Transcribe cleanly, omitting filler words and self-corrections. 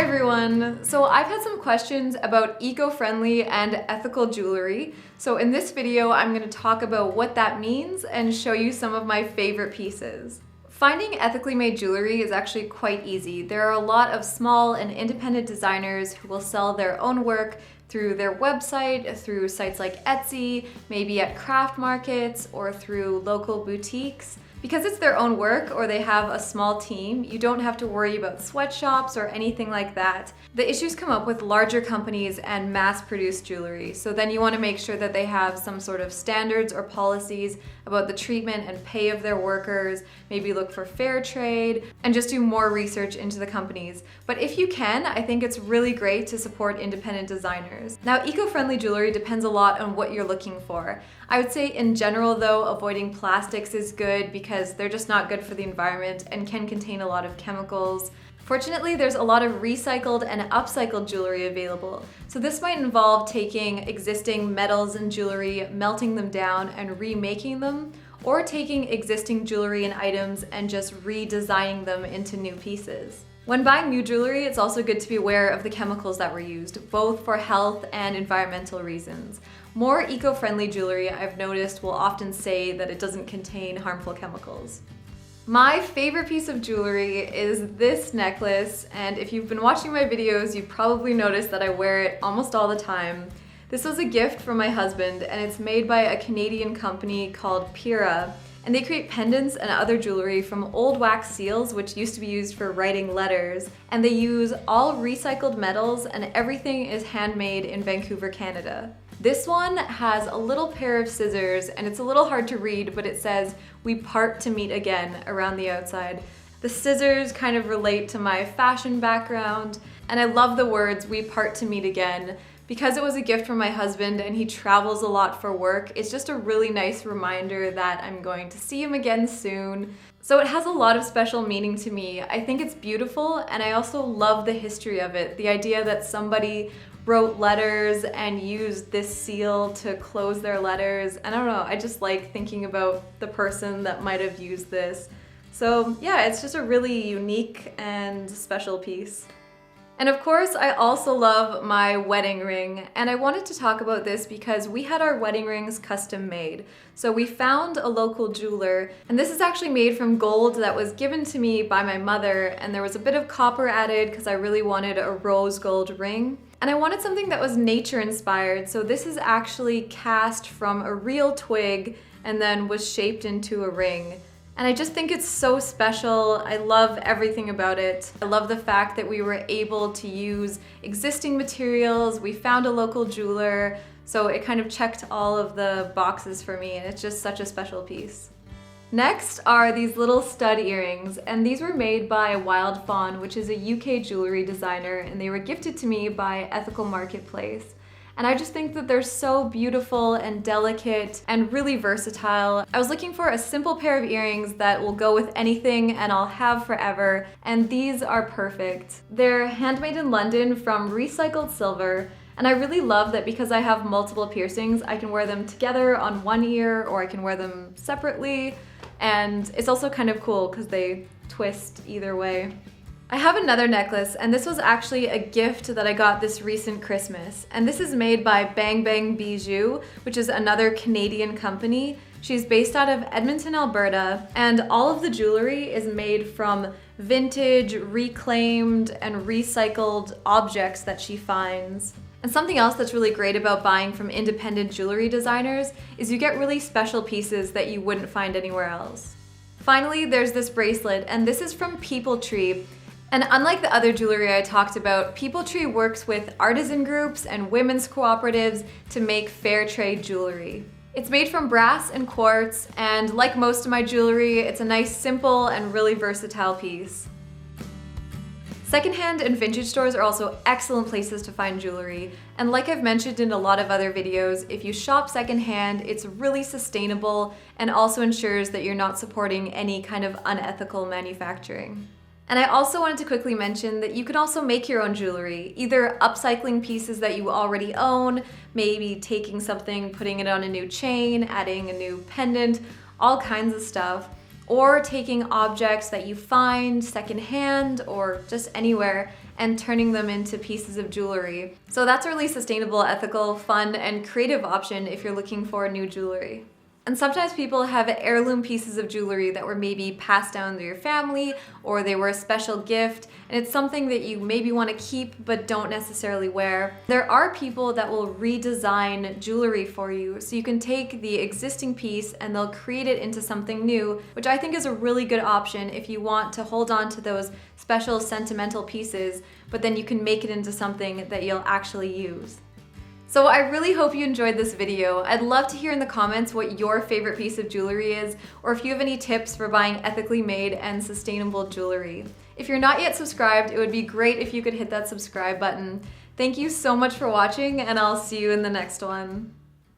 Hi everyone! So I've had some questions about eco-friendly and ethical jewelry. So in this video, I'm going to talk about what that means and show you some of my favorite pieces. Finding ethically made jewelry is actually quite easy. There are a lot of small and independent designers who will sell their own work through their website, through sites like Etsy, maybe at craft markets, or through local boutiques. Because it's their own work or they have a small team, you don't have to worry about sweatshops or anything like that. The issues come up with larger companies and mass-produced jewelry. So then you want to make sure that they have some sort of standards or policies about the treatment and pay of their workers, maybe look for fair trade, and just do more research into the companies. But if you can, I think it's really great to support independent designers. Now, eco-friendly jewelry depends a lot on what you're looking for. I would say in general though, avoiding plastics is good because they're just not good for the environment and can contain a lot of chemicals. Fortunately, there's a lot of recycled and upcycled jewelry available. So this might involve taking existing metals and jewelry, melting them down and remaking them, or taking existing jewelry and items and just redesigning them into new pieces. When buying new jewelry, it's also good to be aware of the chemicals that were used, both for health and environmental reasons. More eco-friendly jewelry, I've noticed, will often say that it doesn't contain harmful chemicals. My favorite piece of jewelry is this necklace, and if you've been watching my videos, you've probably noticed that I wear it almost all the time. This was a gift from my husband, and it's made by a Canadian company called Pira. And they create pendants and other jewelry from old wax seals, which used to be used for writing letters. And they use all recycled metals, and everything is handmade in Vancouver, Canada. This one has a little pair of scissors, and it's a little hard to read, but it says, "We part to meet again," around the outside. The scissors kind of relate to my fashion background, and I love the words, "We part to meet again." Because it was a gift from my husband and he travels a lot for work, it's just a really nice reminder that I'm going to see him again soon. So it has a lot of special meaning to me. I think it's beautiful, and I also love the history of it. The idea that somebody wrote letters and used this seal to close their letters. And I don't know, I just like thinking about the person that might have used this. So yeah, it's just a really unique and special piece. And of course, I also love my wedding ring, and I wanted to talk about this because we had our wedding rings custom made. So we found a local jeweler, and this is actually made from gold that was given to me by my mother, and there was a bit of copper added because I really wanted a rose gold ring. And I wanted something that was nature inspired, so this is actually cast from a real twig and then was shaped into a ring. And I just think it's so special. I love everything about it. I love the fact that we were able to use existing materials. We found a local jeweler, so it kind of checked all of the boxes for me, and it's just such a special piece. Next are these little stud earrings, and these were made by Wild Fawn, which is a UK jewelry designer, and they were gifted to me by Ethical Marketplace. And I just think that they're so beautiful and delicate and really versatile. I was looking for a simple pair of earrings that will go with anything and I'll have forever, and these are perfect. They're handmade in London from recycled silver, and I really love that because I have multiple piercings, I can wear them together on one ear or I can wear them separately, and it's also kind of cool because they twist either way. I have another necklace, and this was actually a gift that I got this recent Christmas. And this is made by Bang Bang Bijou, which is another Canadian company. She's based out of Edmonton, Alberta, and all of the jewelry is made from vintage, reclaimed, and recycled objects that she finds. And something else that's really great about buying from independent jewelry designers is you get really special pieces that you wouldn't find anywhere else. Finally, there's this bracelet, and this is from People Tree. And unlike the other jewelry I talked about, People Tree works with artisan groups and women's cooperatives to make fair trade jewelry. It's made from brass and quartz, and like most of my jewelry, it's a nice, simple, and really versatile piece. Secondhand and vintage stores are also excellent places to find jewelry, and like I've mentioned in a lot of other videos, if you shop secondhand, it's really sustainable and also ensures that you're not supporting any kind of unethical manufacturing. And I also wanted to quickly mention that you can also make your own jewelry, either upcycling pieces that you already own, maybe taking something, putting it on a new chain, adding a new pendant, all kinds of stuff. or taking objects that you find secondhand or just anywhere and turning them into pieces of jewelry. So that's a really sustainable, ethical, fun, and creative option if you're looking for new jewelry. And sometimes people have heirloom pieces of jewelry that were maybe passed down through your family, or they were a special gift, and it's something that you maybe want to keep but don't necessarily wear. There are people that will redesign jewelry for you, so you can take the existing piece and they'll create it into something new, which I think is a really good option if you want to hold on to those special sentimental pieces, but then you can make it into something that you'll actually use. So I really hope you enjoyed this video. I'd love to hear in the comments what your favorite piece of jewelry is, or if you have any tips for buying ethically made and sustainable jewelry. If you're not yet subscribed, it would be great if you could hit that subscribe button. Thank you so much for watching, and I'll see you in the next one.